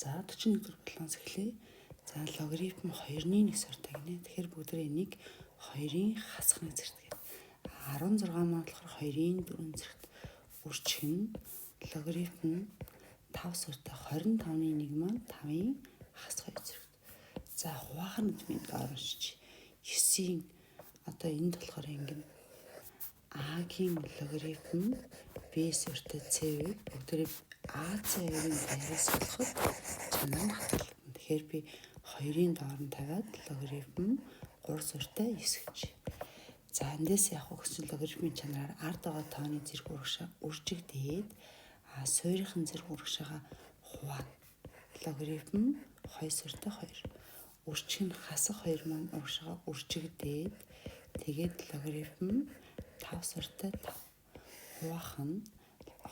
За 41 дэх баланс эхлэе. За логарифм 2-ны 1 сортой гинэ. Тэгэхээр бүгдээ энийг 2-ын хасахныг зэрэгтэй. 16 маань болохоор 2-ын 4 зэрэгт үржих нь логарифм 5 сортой 25-ны 1 маань 5-ын хас 2 зэрэгт. За хуваахын үдмийн доор уншиж 9-ийн одоо энд болохоор ингэн А-гийн логарифм B сортой C-ийг бүгдээ AC-ийн байраас олоход чанар нь хатгал. Тэгэхээр би 2-ын доор нь тавиад логарифм 3 сортой 9 гэж. За эндээс явах гэсэн логарифмын чанараар ард байгаа тооны зэрэг урагшаа үржигдээд суурийнхын зэрэг урагшаага хуваа. Логарифм 2 сортой 2. Үржих нь хасах 2 маань урагшаага үржигдээд тэгээд логарифм 5 сортой 5. Хуваах нь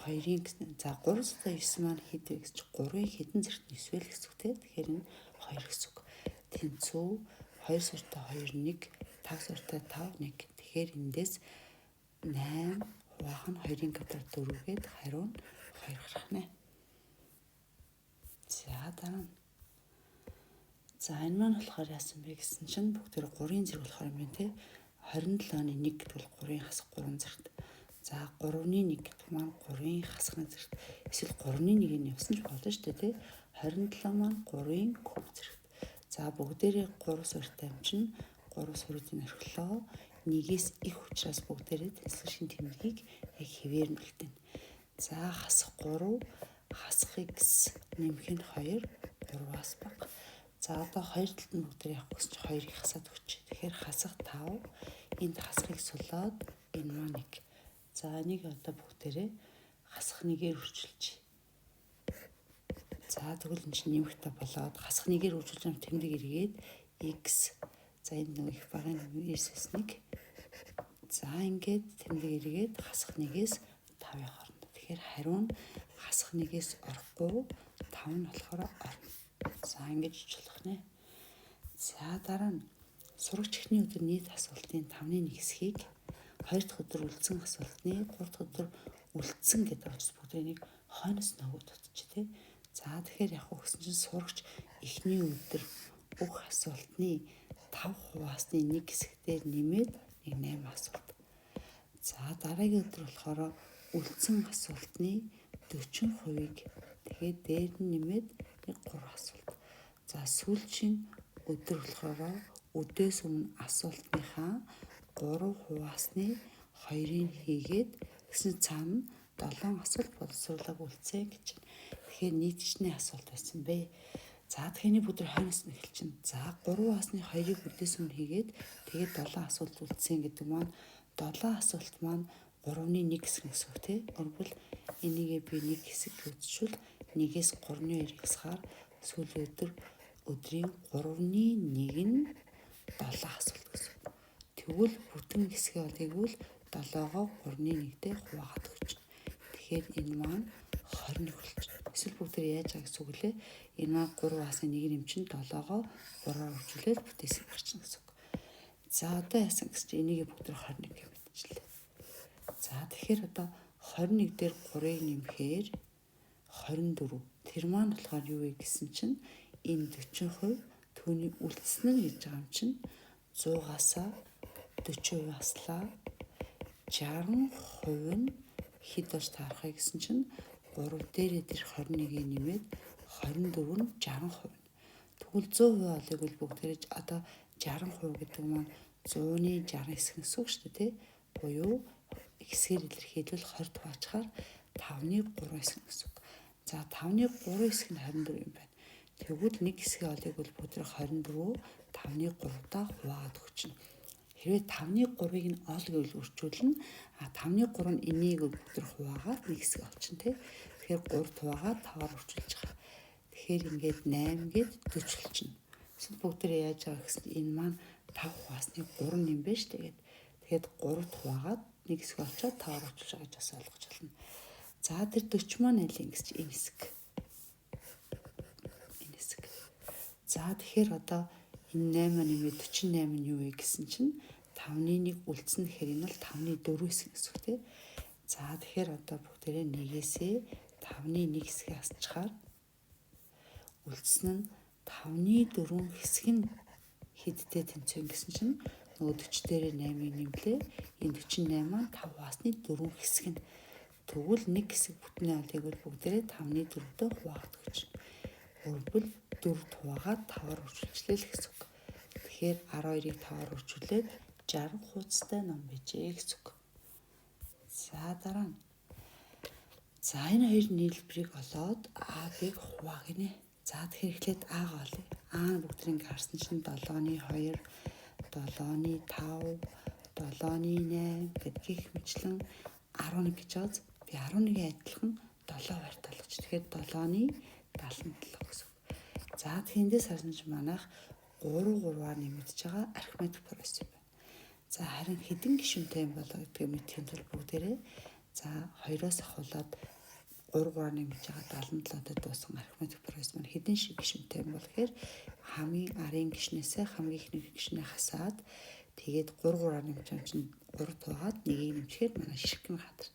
2-ын за 3 сортой 9 маань хэд вэ гэж 3-ын хэдэн зэрэгт нисвэл гэсэн үг те. Тэгэхээр энэ 2 гэсэн үг. Тэнцүү 2 сортой 2 1 5 сортой 5 1. Тэгэхээр эндээс 8 хуваах нь 2-ын квадрат 4-гээд хариу нь 2 гарах нэ. За дараа нь. За энэ маань болохоор яасан бэ гэсэн чинь бүгд 3-ын зэрэг болохоор юм байна те. 27-ны 1 гэдэг бол 3-ын хасах 3 зэрэгт. За 3-ны 1 гэдэг маань 3-ын хасахны зэрэгт. Эсвэл 3-ны 1-ийг явсан ч болно шүү дээ тий. 27 маань 3-ын куб зэрэгт. За бүгдээрээ 3 сортой юм чинь 3 суруудын орхилоо 1-ээс их учраас бүгдээрээ тэнцвэр шин тэмдгийг яг хэвээр нь үлдээнэ. За хасах 3 хасах x нэмэх нь 2 3-аас бага. За одоо 2 талд нь бүгдээр явах гэсэн чинь 2-ыг хасаад өгч. Тэгэхээр хасах 5 энд хасахыг сулаад энэ маань 1. За энийг одоо бүгдээрээ хасах 1-ээр үржүүлж. За тэгвэл энэ чинь нэмэхтэй болоод хасах 1-ээр үржүүлж юм тэмдэг эргээд x. За энд нэг их багын s-с 1. За ингээд тэмдэг эргээд хасах 1-ээс 5-ын хооронд. Тэгэхээр хариу нь хасах 1-ээс орохгүй 5 нь болохоор орно. За ингэж очлох нэ. За дараа нь сурагч эхний өдөр нийт асуултын 5-ны 1 хэсгийг 2 дахь өдөр үлдсэн асуултны 3 дахь өдөр үлдсэн гэдэг учраас бүгдийг хойноос нөгөөд утчих тий. За тэгэхээр яг өгсөн чинь сурагч эхний өдөр бүх асуултны 5 хуваасны 1 хэсгээр нэмээд 8 асуулт. За дараагийн өдөр болохоор үлдсэн асуултны 40%-ийг тэгээд дээр нь нэмээд 3 асуулт. За сүүлчийн өдөр болохоор өдөөс өмнө асуултныхаа 3 хуваасны 2-ыг хийгээд гэсэн цаана 7 асуулт боловсруулаг үлдсэн гэж байна. Тэгэхээр нийтчний асуулт байсан бэ. За тэгэхээр бүгд хойноос нь эхэлж байна. За 3 хуваасны 2-ыг өдөөс өмнө хийгээд тэгээд 7 асуулт үлдсэн гэдэг маань 7 асуулт маань 3-ны 1 хэсэг гэсэн үг тий. Өөрөвл энийгээ би 1 хэсэг үзчихвэл 1-ээс 3-ны 2 хасгаар сүүлийн өдрийн 3-ны 1 нь 7 асуулт гэсэн. Тэгвэл бүтэн хэсгээ олъегвол 7-гоо 3-ны 1-тэй хуваагаад өгч. Тэгэхээр энэ маань 21 болчихно. Эсвэл бүгдээр яаж байгаа гэсэн үг лээ. Энэ маань 3 хасны 1 юм чинь 7-гоо 3-аар үржүүлээд бүтээсийг гарчна гэсэн үг. За одоо яасан гэж энийг бүгдээр 21 гэж мэдчихлээ. За тэгэхээр одоо 21 дээр 3-ыг нэмэхээр 24. Тэр маань болохоор юу вэ гэсэн чинь энэ 40% түүний үлдсэн нь гэж байгаа юм чинь 100-аас 40% аслаа 60% нь хэд болж таарахыг гэсэн чинь 3 дээрээ тэр 21-ийг нэмээд 24 нь 60%. Тэгвэл 100% олыг бол бүгдээрээ одоо 60% гэдэг маань 100-ны 60 хэсэг гэсэн үг шүү дээ тий. Буюу хэсгээр илэрхийлвэл 20 хуваачаар 5-ны 3 хэсэг гэсэн үг. За 5-ны 3 хэсэг нь 24 юм байна. Тэгвэл нэг хэсгийн олыг бол бүгдээр 24 5-ны 3-таа хуваагаад өгчнө. Хэрвээ 5-ны 3-ыг нь ол гэвэл үржүүлнэ. 5-ны 3 нь энийг бүгдээр хуваагаад нэг хэсэг олчихно тий. Тэгэхээр 3 хуваагаад 5-аар үржүүлж байгаа. Тэгэхээр ингээд 8 гээд 40 болчихно. Эсвэл бүгдээр яаж байгаа гэсэн энэ маань 5 хуваасны 3 юм байна шүү дээ. Тэгээд 3 хуваагаад нэг хэсэг олчоод 5-аар үржүүлж байгаа гэж бас ойлгож байна. За тэр 40 маань аль юм гэж энэ хэсэг. Энэ хэсэг. За тэгэхээр одоо энэ 8 нэмээд 48 нь юу вэ гэсэн чинь 5-ны 1 үлдсэн гэхээр энэ бол 5-ны 4 хэсэг гэсэн үг тий. За тэгэхээр одоо бүгдээрээ 1-ээсээ 5-ны 1 хэсгийг асчаар үлдсэн нь 5/4 хэсэг нь хэдтэй тэнцвэн гэсэн чинь нөгөө 40 дээрээ 8-ыг нэмлээ. Энэ 48 маань 5/4 хэсэг нь. Тэгвэл нэг хэсэг бүтний олыг бол бүгдээрээ 5/4-тэй хуваагдах гэж. Өөрөвл 4 хуваагаад 5-аар үржүүлжлээ л гэсэн үг. Тэгэхээр 12-ыг 5-аар үржүүлээд 60 хуудастай ном bijээ гэсэн үг. За дараа нь. За энэ хоёр нийлбэрийг олоод А-ыг хуваагнэ. За тэгэхээр эхлээд А-г олъё. А нь бүгд ингэ харсан чинь 7-ны 2, 7-ны 5, 7-ны 8 гэдгийг мэтлэн 11 гэж байгаа. Би 11-ийн адилхан 7 байртаа болгоч. Тэгэхээр 7-ны 77 гэсэн. За тэндээс харсан чинь манайх 3-3-аар нэмэгдэж байгаа арифметик прогресс юм байна. За харин хэдэн гишүүнтэй юм болоо гэдгийг мэдхийн тулд бүгдээрээ за 2-оос ахуулаад 3-3-аар нэмж байгаа 77-д дууссан арифметик прогресс маань хэдэн шиг гишүүнтэй юм бол гэхээр хамгийн арын гишнээсээ хамгийн ихний гишнээ хасаад тэгээд 3-3-аар нэмж байгаа чинь 3 туугаад 1-ийг нэмчихээр манай ширхэг нь хатар.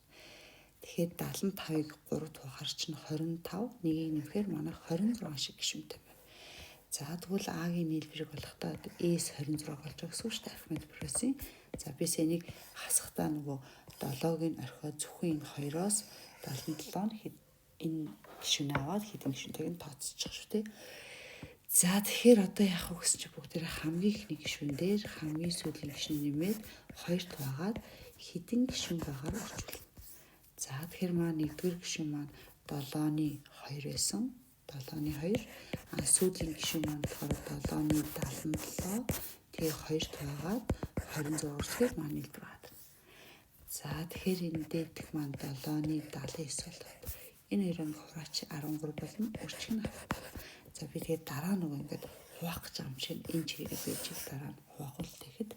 Тэгэхээр 75-ыг 3 туухаар чинь 25, 1-ийг нэмэхээр манай 26 шиг гишүүнтэй байна. За тэгвэл А-гийн нийлбэрийг болохдоо S 26 болж байгаа гэсэн үг шүү дээ арифметик прогрессын. За бис энийг хасахдаа нөгөө 7-ыг нь орхиод зөвхөн энэ 2-оос 77 энэ гишүүнээ аваад хэдэн гишүүнтэйг нь тооцчих шүү дээ. За тэгэхээр одоо яах вэ гэсэн чи бүгдээрээ хамгийн ихний гишүүн дээр хамгийн сүүлийн гишүүн нэмээд 2 туаагаад хэдэн гишүүн байгаагаар орчуулна. За тэгэхээр маань 1-р гишүүн маань 7-ны 2 байсан. 7-ны 2 сүүлийн гишүүн маань болохоор 7-ны 77 тэгээ 2 туаагаад 26 үрсгээр маань нийлбэр гадна. За тэгэхээр энэ дээдх маань 7-ны 79 болоод энэ хоёрын хураач 13 болно. Үрчиг нь авах. За би тэгээд дараа нөгөө ингээд хуваах гэж байгаа юм шиг энэ чигээр бийжиг дараа нь хуваахул тэгэхэд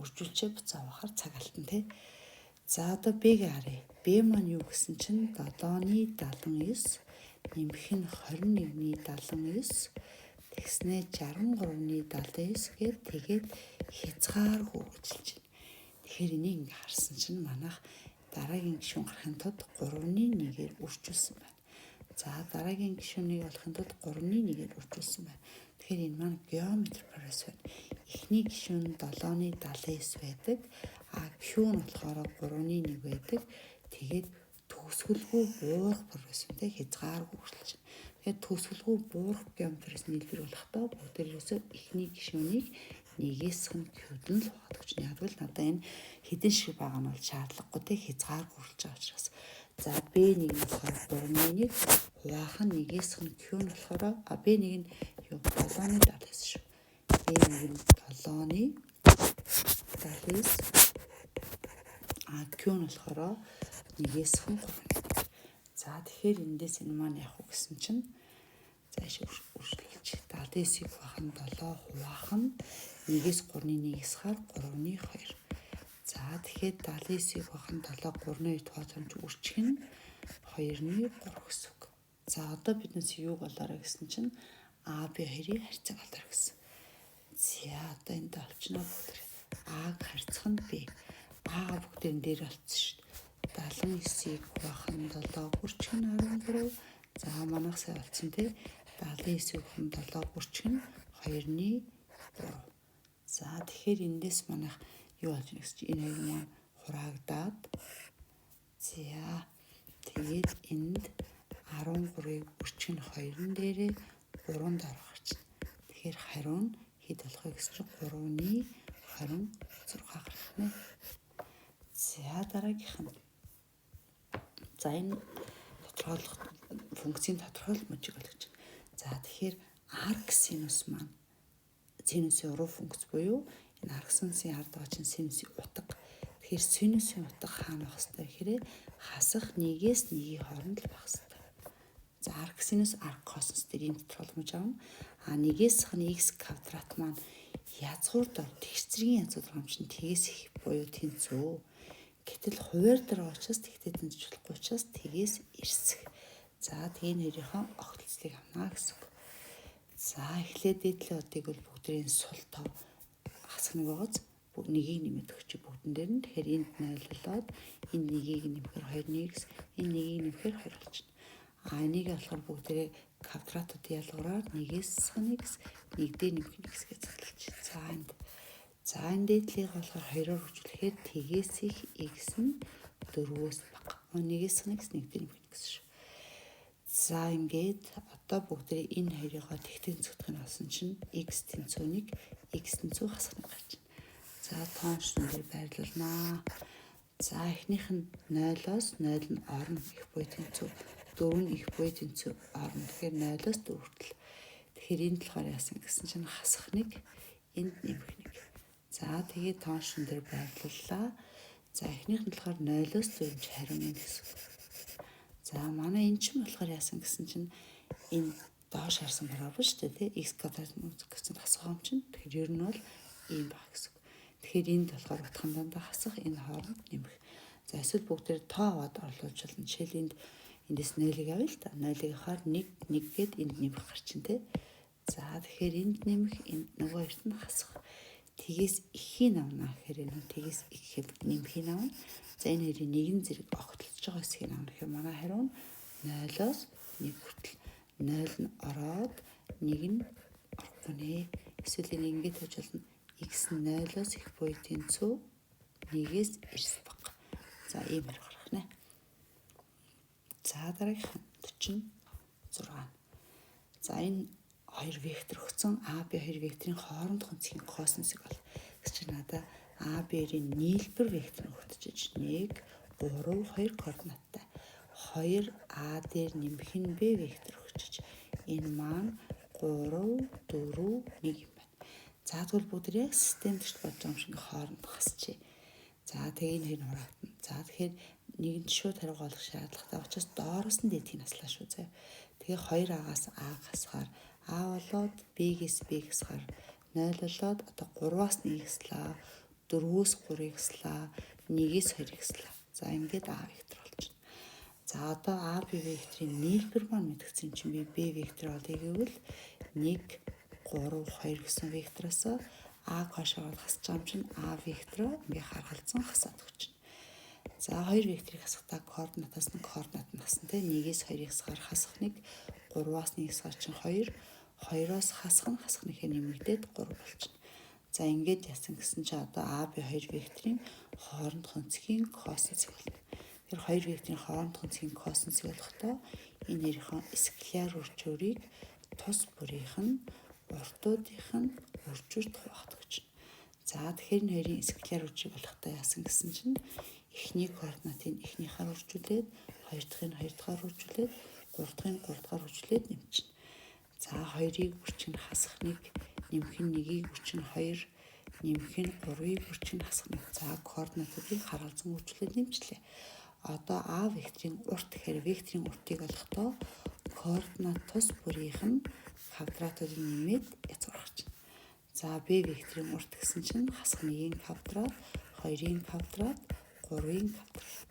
үржүүлчээ буцаавахаар цаг алтан тий. За одоо Б-г харъя. Б маань юу гэсэн чинь 7-ны 79 нэмэх нь 21-ний 79 тэгснээ 63-ны 79 гээд тэгээд хязгааргүй үржилж байна. Тэгэхээр энийг ингээ харсан чинь манайх дараагийн гишүүн гарахын тулд 3-ны 1-ээр үржүүлсэн байна. За дараагийн гишүүнийг олохын тулд 3-ны 1-ээр үржүүлсэн байна. Тэгэхээр энэ маань геометри прогресс байна. Эхний гишүүн 7-ны 79 байдаг. Q нь болохоор 3-ны 1 байдаг. Тэгээд төгсгөлгүй буурах прогресстэй хязгааргүй үргэлж байна. Тэгэхээр төгсгөлгүй буурах геометрис нийлбэр болохдоо бүгдээрээсээ эхний гишүүнийг нэгээс нь Q-д нь л хуваагдаж байна. Яг л надаа энэ хэдэн шиг байгаа нь бол шаардлагагүй те хязгааргүй үргэлж байгаа учраас. За B1 нь болохоор 3-ны 1 хуваах нь нэгээс нь Q нь болохоор B1 нь юу 7-ны 70 шүү. B1 нь 7-ны 70 Q нь болохоор нэгээс нь 3. За тэгэхээр эндээс энэ маань явах уу гэсэн чинь зааш үргэлжлүүлж 79-ийг хуваах нь 7 хуваах нь нэгээс 3-ны 1-ээс хаар 3-ны 2. За тэгэхээр 79-ийг хуваах нь 7 3-ны 2 тооцоомж үрчих нь 2-ны 3 гэсэн үг. За одоо биднээс юу болоорой гэсэн чинь А, Б хоёрыг харьцаг болоорой гэсэн. За одоо энд олчноо бүгд А-г харьцах нь Б. А бүгдэн дээр олцсон шүү дээ. 79-ийг хуваах нь 7 хүрчих нь 13. За манайх сая олцсон тий. 79-ийг хуваах нь 7 хүрчих нь 2-ны 3. За тэгэхээр эндээс манайх юу болж байна гэсэн чинь энэ хоёр маань хураагдаад за тэгээд энд 13-ыг хүрчих нь 2-ын дээрээ 3-нд орох гарчна. Тэгэхээр хариу нь хэд болох вэ гэсэн чинь 3-ны 26 гарах нэ. За дараагийнх нь. За энэ тодорхойлох функцийн тодорхойлох мужийг болгож байна. За тэгэхээр арксинус маань синусийн уруу функц буюу энэ арксинусын ард байгаа чинь синусийн утга. Тэгэхээр синусийн утга хаана байх хэвээр гэхээр хасах 1-ээс 1-ийн хооронд л байх хэвээр. За арксинус арккосинус дээр энэ тодорхойлмож авна. 1-ээс хань x квадрат маань язгуурд тэгш зэргийн язгуур байгаа юм чинь тгээс их буюу тэнцүү. Гэтэл хуваар дээр учраас тэгтээ тэнцэж болохгүй учраас тгээс эрсэх. За тэгээ нэрийнхээ огтлцлыг авнаа гэсэн үг. За эхлээд дээдлийн одыг бол бүгдийн сул тав хасах нэг байгааз бүгд нэгийг нэмээд өгч бүгдэн дээр нь тэгэхээр энд 0 болоод энэ нэгийг нэмэхээр 2x энэ нэгийг нэмэхээр 2 болчихно. энийг болохоор бүгдээрээ квадратуудын ялгуураар 1-с x, 1-д нэмэх нь x гэж захиалж. За энэ дээдлийг болохоор 2-оор хөвжүүлэхээр тгээс их x нь 4-өөс бага. 1-с x, 1-д нэмэх нь гэсэн шүү. За ингээд одоо бүгдээрээ энэ хоёрыг тэгтэнцэгдэх нь олсон чинь x тэнцүү 1, x тэнцүү хасах нь гарч байна. За тооншин дээр байрлуулнаа. За эхнийх нь 0-оос 0 нь орно их буй тэнцүү. 4 нь их буй тэнцүү орно. Тэгэхээр 0-оос 4 хүртэл. Тэгэхээр энэ болохоор яасан гэсэн чинь хасах нэг, энд нэмэх нэг. За тэгээд тооншин дээр байрлууллаа. За эхнийх нь болохоор 0-оос 4 ч хариу нэг гэсэн. За манай энэ чинь болохоор яасан гэсэн чинь энэ доош харсан парабол шүү дээ, x квадрат гэсэн хасах юм чинь. Тэгэхээр ер нь бол ийм баг гэсэн. Тэгэхээр энд болохоор утган дандаа хасах, энэ хооронд нэмэх. За эсвэл бүгдээр тоо аваад орлуулж болно. Жишээл эндээс 0-ыг авъя л та. 0-ыг хаар 1 гээд энд нэмэх гарчин тий. За тэгэхээр энд нэмэх, энд нөгөө хоёрт нь хасах. Тгээс ихийн авна гэхээр энэ тгээс ихээр нэмхийн авна. За энэ хоёрын нэгэн зэрэг огтлж байгаа хэсгийг авна гэхээр манай хариу нь 0-оос 1 хүртэл. 0 нь ороод 1 нь орохгүй нэ. Эсвэл энэ ингэж тавьж болно. X нь 0-оос их буй тэнцүү 1-ээс эрс бага. За ийм хэрэг гарах нэ. За дараагийнх нь 46. За энэ хоёр вектор өгсөн. А, Б хоёр векторын хоорондох үнцгийн косинусыг бол. Гэж чи надад А, Б-ийн нийлбэр вектор өгдөж 1, 3, 2 координаттай. 2 А дээр нэмэх нь Б вектор өгчөж. Энэ маань 3, 4, 1 юм байна. За тэгвэл бүгд яг системдэрт бодож байгаа юм шиг хооронд хасчээ. За тэгээ энэ хоёр хураагдана. За тэгэхээр нэгэнд шууд хариуг олох шаардлагатай учраас доороос нь дээдийг наслаа шүү заяа. Тэгээ 2А-гаас А хасахаар А болоод Б-гээс Б хасахаар 0 болоод одоо 3-аас 1 хэслээ, 4-өөс 3 хэслээ, 1-ээс 2 хэслээ. За ингээд А вектор болж байна. За одоо А, Б векторын нийлбэр маань мэдгэсэн чинь би Б вектор олъё гэвэл 1, 3, 2 гэсэн вектороос А гашаад хасч байгаа юм чинь А вектороо ингээ харгалзан хасаад өгч байна. За 2 векторыг хасахдаа координатаас нь координат нь хасна те. 1-ээс 2-ыг хасахаар хасах 1, 3-аас 1-ийг хасахаар чинь 2, 2-оос хасах нэхээ нэмэгдээд 3 болчихно. За ингээд яасан гэсэн чи одоо А, Б 2 векторын хоорондох үнцгийн косинусыг болно. Тэр 2 векторын хоорондох үнцгийн косинусыг олохдоо энэ хоёрын скляр үржүүрийг тус бүрийнх нь урдуудынх нь үржүүрт хуваагдах гэж. За тэгэхээр энэ хоёрын скляр үржийг олохдоо яасан гэсэн чинь эхний координатыг эхнийхээр үржүүлээд, хоёр дахьыг хоёр дахьаар үржүүлээд, гурав дахьыг гурав дахьаар үржүүлээд нэмчихнэ. За 2-ыг үрчин хасах 1, нэмэх нь 1-ийг үрчин 2, нэмэх нь 3-ыг үрчин хасах 1. За координатуудыг харгалзан үржүүлээд нэмчлээ. Одоо А векторын урт гэхээр векторын уртыг олохдоо координат тус бүрийнх нь квадратуудыг нэмээд язгуурч байна. За Б векторын урт гэсэн чинь хасах 1-ийн квадрат, 2-ийн квадрат, 3-ийн квадрат.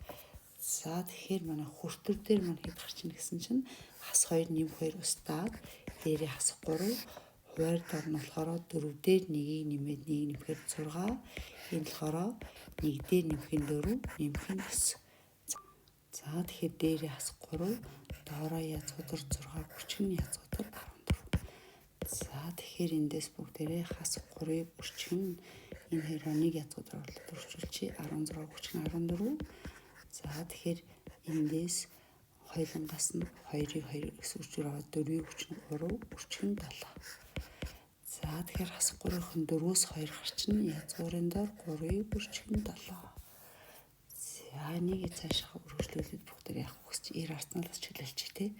За тэгэхээр манай хүртэр дээр маань хэд гарч ийн гэсэн чинь хас 2 нэмэх 2 устдаад дээрээ хас 3, хуваарь дор нь болохоор 4 дээр 1-ийг нэмээд 1 нэмэхээр 6, энэ болохоор 1 дээр нэмэх нь 4, нэмэх нь 9. За тэгэхээр дээрээ хас 3, доороо язгуудар 6, хүчин язгуудар 14. За тэгэхээр эндээс бүгдээрээ хас 3-ыг үрчин энэ хоёроо нэг язгуудар орлоод үржүүлчихье 16 хүчин 14. За тэгэхээр эндээс хоёулангаас нь 2-ыг 2 гэсэн үржүүр аваад 4-ийг хүчин 3, үрчин 7. За тэгэхээр хас 3-ын 4-өөс 2 гарчна язгуурын дор 3-ыг үрчин 7. За нэг цаашаа үргэлжлүүлээд бүгдээр явах гэж 90 арцналаас чөлөөлчих тий.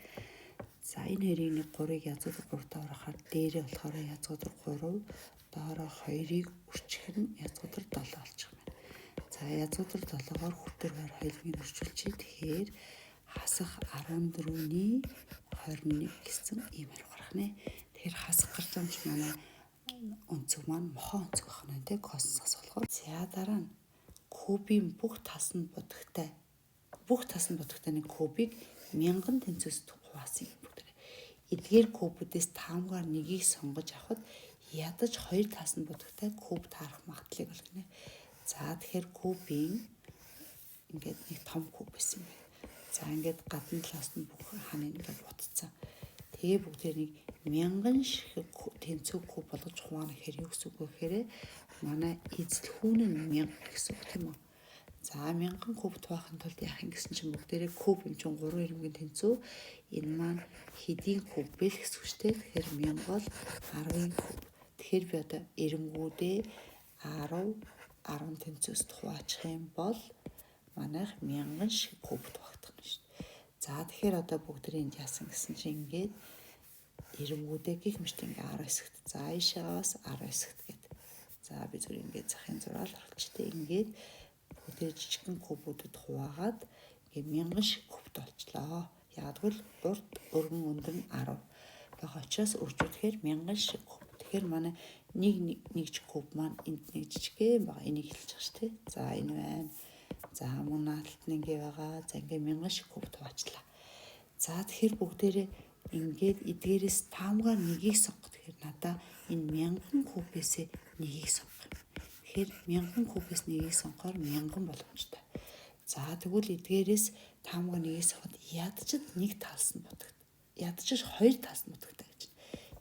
За энэ хоёрын нэг 3-ыг язгуудар 3-таа урахаар дээрээ болохоор язгуудар 3, доороо 2-ыг үрчих нь язгуудар 7 болчих юм байна. За язгуудар 7-оор хүртэр 2 хоёулыг үржүүлчихье. Тэгэхээр хасах 14-ний 21 гэсэн ийм хэрэг гарах нэ. Тэгэхээр хасах гарч байгаа юм чи манай өнцөг маань мохоо өнцөг байх нь тий косинусаас болохоор. За дараа нь кубийн бүх тасанд бодогтой нэг кубыг 1000 тэнцвэс хуваасан юм бүгд. Эдгээр кубүүдээс таамгаар нэгийг сонгож авахд ядаж 2 тасанд бодогтой куб таарах магадлалыг олгоно. За тэгэхээр кубийн ингээд нэг том куб байсан юм байна. За ингээд гадна талаас нь бүх хань ингээд бутцсан. Тэгээ бүгдээрийг 1000 шиг тэнцвэг куб болгож хуваана гэхээр юу гэсэн үг вэ гэхээр манай эзэл хүүн нь 1000 гэсэн үг тийм үү. За 1000 куб туваахын тулд яах юм гэсэн чинь бүгдээрээ куб юм чинь 3 ирмэгийн тэнцүү. Энэ маань хэдийн куб бэ л гэсэн үг шүү дээ. Тэгэхээр 1000 бол 10 куб. Тэгэхээр би одоо ирмгүүдээ 10 тэнцвээс хуваачих юм бол манайх 1000 шиг куб тувахдах нь шүү дээ. За тэгэхээр одоо бүгдээрээ яасан гэсэн чинь ингээд ирмгүүдээ гих мэт ингээ 10 хэсэгт. За ийшээс 10 хэсэгт гэдэг. За би зүгээр ингээд захын зураал оруулчихтээ ингээд бүгдээ жижигхэн кубуудад хуваагаад ингээ 1000 шиг кубт болчлоо. Ягдвал урд өргөн өндөр нь 10. Бага очиос үржүүлэхээр 1000 шиг куб. Тэгэхээр манай нэг куб маань энд нэг жижигхэн байгаа. Энийг хэлчих ш тий. За энэ байна. За мөн наалт нь ингээ байгаа. За ингээ 1000 шиг куб хуваачлаа. За тэгэхээр бүгдээрээ ингээд эдгээрээс таамгаар нэгийг сонгох. Тэгэхээр надаа энэ 1000 кубээс нэгийг сонгох. Тэгэхээр 1000 кубээс нэгийг сонгохоор 1000 боломжтой. За тэгвэл эдгээрээс таамгаар нэгийг сонгоход ядчид нэг талс нь будагт. Ядчиж хоёр талс нь будагтай гэж.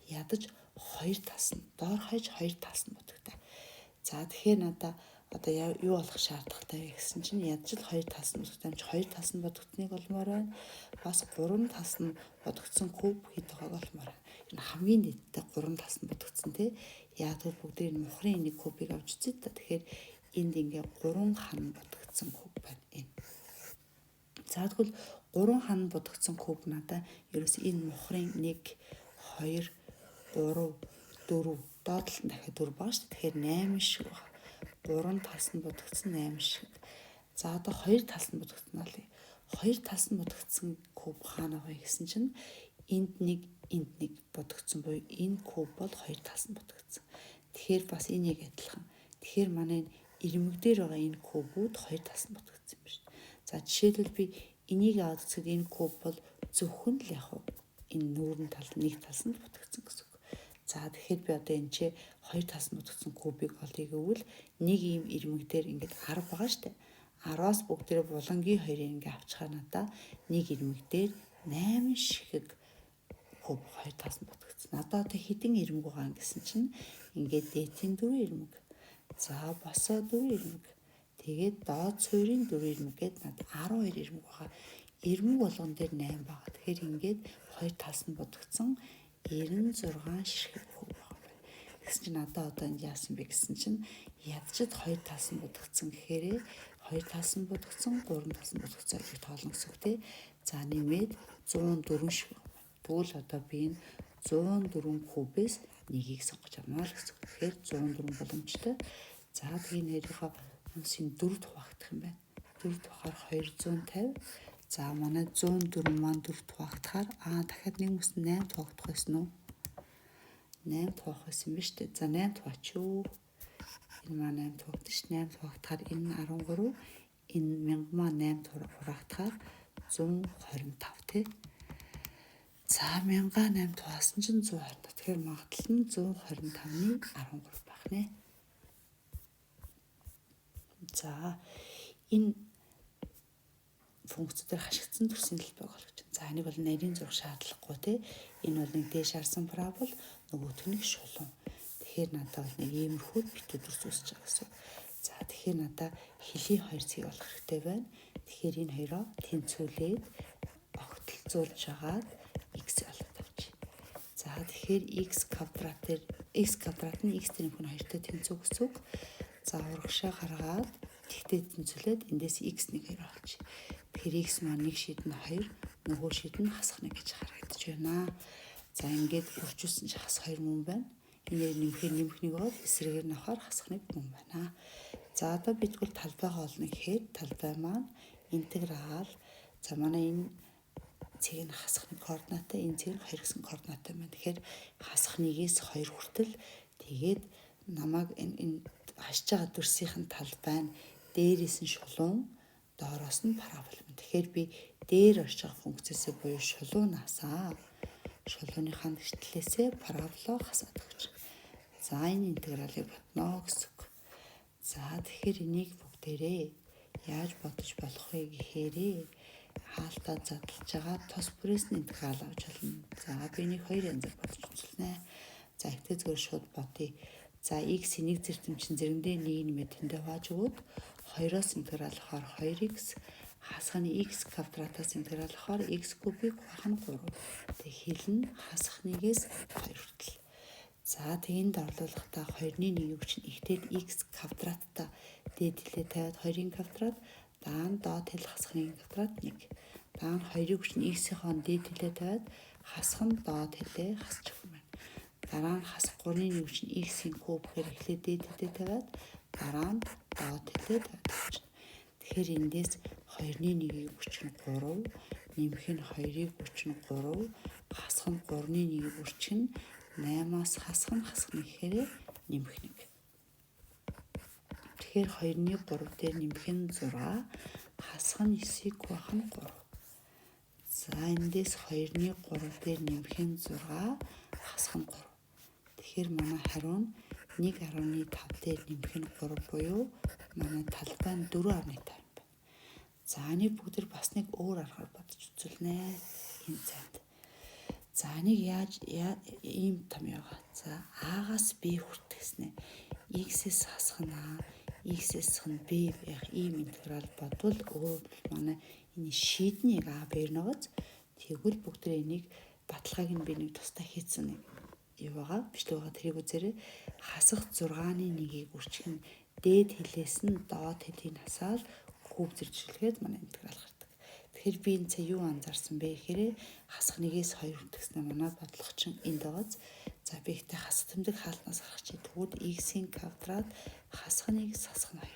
Ядаж хоёр талс нь доор хаяж хоёр талс нь будагтай. За тэгэхээр надаа одоо юу болох шаардлагатай вэ гэсэн чинь ядчил хоёр талс нь будагтай. Хоёр талс нь будагтныг олмоор байна. Бас гурван талс нь будагдсан куб хэд байгааг олмоор байна. Энэ хамгийн нийтдээ гурван талс нь будагдсан тий. Ягдвал бүгдийг мухрын нэг кубыг авч үзье та. Тэгэхээр энд ингээ гурван хан будагдсан куб байна энэ. За тэгвэл гурван хан будагдсан куб надаа ерөөс энэ мухрын 1 2 3 4 доотлол нь дахиад 4 байгаа шүү дээ. Тэгэхээр 8 шиг байна. 3 талс нь будагдсан 8 шиг. За одоо 2 талс нь будагдсан аа ли. 2 талс нь будагдсан куб хаана вэ гэсэн чинь энд нэг будагдсан буюу энэ куб бол 2 талс нь будагдсан. Тэгэхээр бас энийг адилхан. Тэгэхээр манай ирмэг дээр байгаа энэ кубүүд 2 талс нь будагдсан юм байна. За жишээлбэл би энийг аваад үзэхэд энэ куб бол зөвхөн л яг энэ нүүрэн талд нэг талс нь будагдсан гэсэн үг. За тэгэхээр би одоо энэ 2 талс нь будагдсан кубыг олъё гэвэл нэг ийм ирмэг дээр ингээд 10 байгаа штэ. 10-аас бүгдээрээ булангийн хоёрыг ингээд авчихаар надаа нэг ирмэг дээр 8 шиг куб 2 талс нь будагдсан. Надаа одоо хэдэн ирмэг байгаа гэсэн чинь ингээд дээдийн 4 ирмэг. За босоо 4 ирмэг. Тэгээд доод суурийн 4 ирмэг гээд надад 12 ирмэг байгаа. Ирмэг болгон дээр 8 байгаа. Тэгэхээр ингээд 2 талс нь будагдсан 96 шиг куб байгаа. Гэсэн чинь надад одоо энэ яасан бэ гэсэн чинь ядчид 2 талс нь будагдсан гэхээр 2 талс нь будагдсан 3 талс нь будагдсан гэж тоолно гэсэн үг тий. За нэмээд 104 шиг байна. Тэгвэл одоо би энэ 104 кубээс нэгийг сонгож авмаа л гэсэн үг. Тэгэхээр 104 боломжтой. За тэгээ нэрийнхээ үнсийн 4 хуваагдах юм байна. 4 тухаар 250. За манай 104 маань 4 хуваагдахаар дахиад нэг мөс 8 хуваагдах байсан уу? 8 хуваах байсан юм ба штэ. За 8 хуваач юу? Энэ маань 8 хуваагдсан ш. 8 хуваагдахаар энэ 13, энэ 1000 маань 8 хуваагдахаар 125 тий. За 1000-аа 8 хуваасан чинь 125. Тэгэхээр магадлал нь 125-ны 13 байх нэ. За энэ функц дээр хашигдсан төрсийн төлбөрийг олгож байна. За энийг бол нарийн зураг шаардлагагүй тий. Энэ бол нэг дээш харсан парабол, нөгөөх нь шулуун. Тэгэхээр надад бол нэг иймэрхүү битүү төрс үүсэж байгаа гэсэн. За тэгэхээр надад хэлийн 2 цэг болох хэрэгтэй байна. Тэгэхээр энэ хоёроо тэнцвүүлээд огтлцуулж хагаад x олоод авчи. За тэгэхээр x квадрат нь x тэрнийх нь 2-той тэнцүү гэсэн үг. За урагшаа гаргаад тэгтээ тэнцвүүлээд эндээс x1 2 олчих. Тэгэхээр x маань нэг шид нь 2, нөгөө шид нь хасах 1 гэж харагдаж байна. За ингээд үржүүлсэн чи хас 2 мөн байна. Энэ нэмэх нэг бол эсрэгээр нь авахаар хасах 1 мөн байна. За одоо бид тэгвэл талбайгаа олно гэхээр талбай маань интеграл. За манай энэ цэг нь хасах 1 координаттай, энэ цэг нь 2 гэсэн координаттай байна. Тэгэхээр хасах 1-ээс 2 хүртэл тэгээд намайг энэ хашиж байгаа дүрсийн талбай нь дээрээс нь шулуун, доороос нь парабол юм. Тэгэхээр би дээр орж байгаа функцээсээ буюу шулуунаасаа шулууныхаа дэвшлэлээсээ параболоо хасаад өгч. За энэ интегралыг бодно гэсэн үг. За тэгэхээр энийг бүгдээрээ яаж бодож болох вэ гэхээр хаалтаа задлж байгаа тос бүрээс нь интеграл авч болно. За би нэг хоёр янзаар бодож үзүүлнэ. За ихтэй зүгээр шууд бодъё. За x-ийн нэг зэртэмчин зэрэндээ нэг нэмээд тэндээ хувааж өгөөд 2-оос интегралахаар 2x хасах нь x квадратаас интегралахаар x кубик хуваах нь 3. Тэгээ хэлнэ хасах нэгээс 2 хүртэл. За тэгэнд орлуулгахдаа 2-ны 1-ийг чинь ихтэй x квадраттай дээд хэлээ тавиад 2-ын квадрат даа нь доод хэл хасах 1-ийн квадрат 1. Даа нь 2-ыг чинь x-ийн дээд хэлээ тавиад хасах нь доод хэлээ хасчих юм байна. Дараа нь хасах 3-ны 1 чинь x-ийн куб гэхээр эхлээд дээд хэлээ тавиад дараа нь доод хэлээ тавиад. Тэгэхээр эндээс 2-ны 1-ийг бүрчин 3, нэмэх нь 2-ыг бүрчин 3, хасах нь 3-ны 1-ийг бүрчин 8-аас хасах нь гэхээр нэмэх 1. Тэгэхээр 2-ны 3 дээр нэмэх нь 6, хасах нь 9-ийг хуваах нь 3. За эндээс 2-ны 3 дээр нэмэх нь 6, хасах нь 3. Тэгэхээр манай хариу нь 1.5 дээр нэмэх нь 3 буюу манай талбай нь 4.5 юм байна. За нэг бүгд бас нэг өөр аргаар бодож үзүүлнэ. Энэ зайд. За нэг яаж ийм том яваа. За А-гаас Б хүртэл гэснэ. X-с хасах нь А, X-с хасах нь Б байх ийм интеграл бодвол өөр манай энэ шийдний А бээр ногоц. Тэгвэл бүгд энийг баталгааг нь би нэг тусдаа хийсэн юу байгаа бичлэг байгаа тэрийг үзээрэй. Хасах 6-ны 1-ийг үрчгэн дээд хэлээс нь доод хэлийг хасаад куб зэржүүлгээд манай интеграл гардаг. Тэгэхээр би энэ цаа юу анзаарсан бэ гэхээр хасах 1-ээс 2 хүртгснээр манай бодлого чинь энд байгааз. За би ихтэй хасах тэмдэг хаалтнаас гарах чи тэгвэл x-ийн квадрат хасах 1-ээс хасах 2.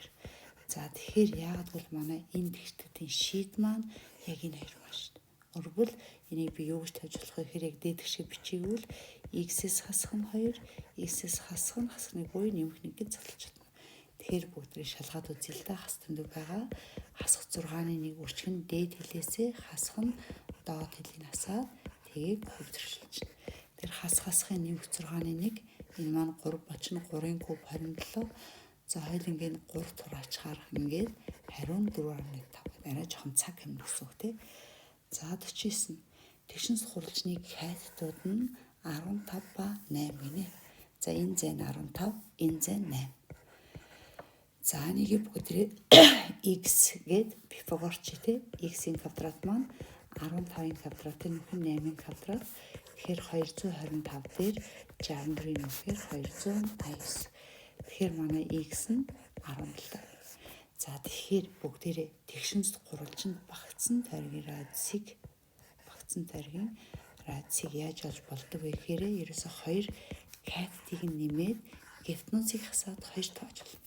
За тэгэхээр яагаад бол манай энэ тэгшдүүдийн шийд маань яг энэ хоёр байна шүү дээ. Өөрөвл энийг би юу гэж тавьж болох вэ гэхээр яг дээд шиг бичигвэл x-с хасах нь 2, x-с хасах нь буюу нэмэх 1 гэж зарлж байна. Тэгэхээр бүгдээ шалгаад үзье л да хас тэмдэг байгаа. Хасах 6-ны 1 үрчгэн дээд хэлээсээ хасах нь доод хэлийг насаад тгийг хөвдөршилж байна. Тэр хасахын нэмэх 6-ны 1 энэ маань 3 бочин 3-ын куб 27. За хоёулангийн 3 тураач харах ингээд хариу нь 4.5. Арай жоохон цаг хэмнэ гэсэн үг тий. За 49. Тэгшин сурвалжны хайтууд нь 15 ба 8 гинэ. За энэ зайн 15, энэ зайн 8. За нэгийг бүгдээ x гээд Пифагор чи тий. X-ийн квадрат маань 15-ын квадратын нөхөн 8-ын квадрат. Тэгэхээр 225 дээр 64-ийн нөхөр 289. Тэгэхээр манай x нь 17. За тэгэхээр бүгдээрээ тэгшин сурвалжинд багтсан тойргийн радиусыг яаж олж болдог вэ гэхээр ерөөсө 2 катетыг нэмээд гипнозыг хасаад 2 тоож болно.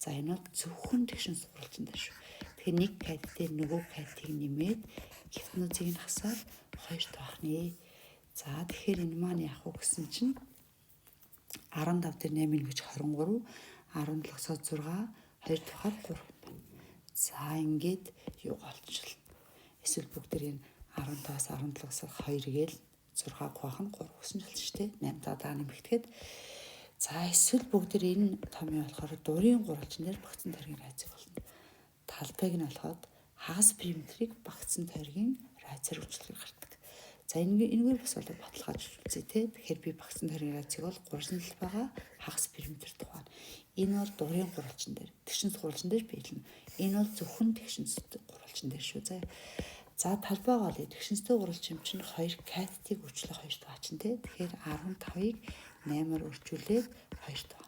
За энэ бол зөвхөн тэгшин сурвалжинд шүү. Тэгэхээр нэг катетээр нөгөө катетыг нэмээд гипнозыг нь хасаад 2 тоох нэ. За тэгэхээр энэ маань яах вэ гэсэн чинь 15 дээр 8 гэж 23, 17-соо 6, 2 тухаар 3 байна. За ингээд юу олчихлоо. Эсвэл бүгдээр энэ 15-аас 17-аас 2 гээл 6-г хуваах нь 3 гэсэн ч болж штэ. 8 даа нэмэгдэхэд. За эсвэл бүгдээр энэ том юм болохоор дурын гурвалжин дээр багцсан тойргийн радиус болно. Талбайг нь болоход хагас периметрийг багцсан тойргийн радиусаар үйлчлэгээр гардаг. За энэгээр бас бол баталгааж үзье тий. Тэгэхээр би багцсан тойргийн радиусыг бол 3 талбайгаа хагас периметр тухайн. Энэ бол дурын гурвалжин дээр, тэгшин гурвалжин дээр биелнэ. Энэ бол зөвхөн тэгшин гурвалжин дээр шүү заа. За талбайгаа л тэгшинстэй гурвалжин чинь 2 катетыг үржүүлэх 2 таа чинь тий. Тэгэхээр 15-ыг 8-аар үржүүлээд 2 таа.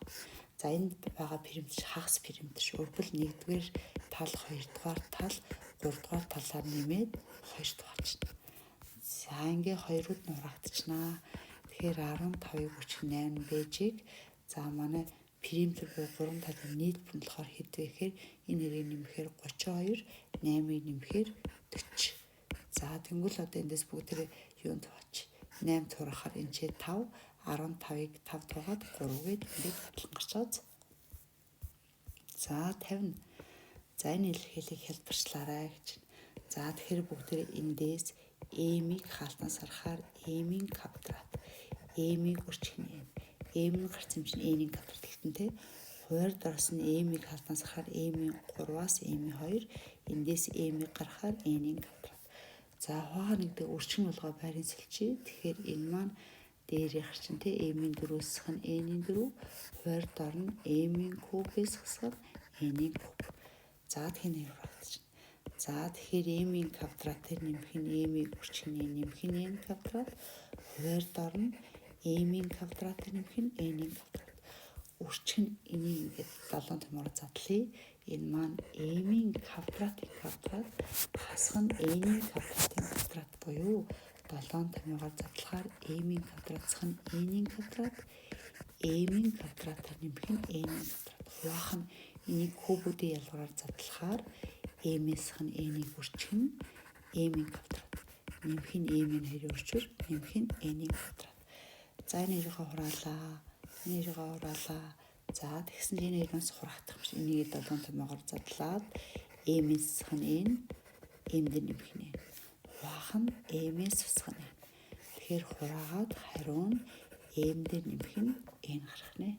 За энд байгаа периметр хагас периметр шүү. Өөрөлд 1-р тал 2-р тал 3-р талаар нэмээд 2 таачна. За ингээ 2-ууд нураагдчихнаа. Тэгэхээр 15-ыг үржих 8 бэжийг за манай периметр буюу 3 талын нийт бүр нь болохоор хэд вэ гэхээр энэ нэрийг нэмэхээр 32, 8-ыг нэмэхээр 40. За тэнгуэл одоо эндээс бүгдээ юунд тооч. 8 туурахаар энэ ч 5, 15-ыг 5 тугаад 3 гээд ингээд батлан гарч байгаа. За 50. За энэ илэрхийлийг хэлбэрчлаарай гэж. За тэгэхээр бүгдээ эндээс m-ийг хаалтнаас харахаар m-ийн квадрат, m-ийг үржих нь m нь гарсан чинь n-ийн квадрат гэлтэн тий. Хуваард орсон m-ийг хаалтнаас харахаар m-ийн 3-аас m-ийн 2, эндээс m-ийг гаргахаар n-ийн квадрат. За хуваагаар нэгдэг өрчин болгоо байрын сэлчээ. Тэгэхээр энэ маань дээрийнх чинь тэ m-ийн 4-өөс хань n-ийн 4, хуваар дор нь m-ийн кубээс хасгаад n-ийн куб. За тэгэхээр нэр багтчихна. За тэгэхээр m-ийн квадратын нэмэх нь m-ийн өрчин нэмэх нь n квадрат, хуваар дор нь m-ийн квадратын нэмэх нь n-ийн квадрат. Өрчин энийг ингээд 7 томоор задлаа. Энэ маань m-ийн квадратын квадрат хасах нь n-ийн квадратын квадрат буюу 7 томоор задлахаар m-ийн квадратсах нь n-ийн квадрат, m-ийн квадратаар нэмэх нь n-ийн квадрат. Хуваах нь энийг кубүүдийн ялгараар задлахаар m-ээс нь n-ийг өрчин m-ийн квадрат. Нэмэх нь m-ийн 2 өрчвөр нэмэх нь n-ийн квадрат. За энэ хоёрыг хураалаа. За тэгсэн чинь энэ хоёроос хурахдах биш. Энийг 7 томоор задлаад m-ээс нь n дээр нэмэх нь хуваах нь m-ээс усах нь. Тэгэхээр хураагаад хариу нь m дээр нэмэх нь n гарах нэ.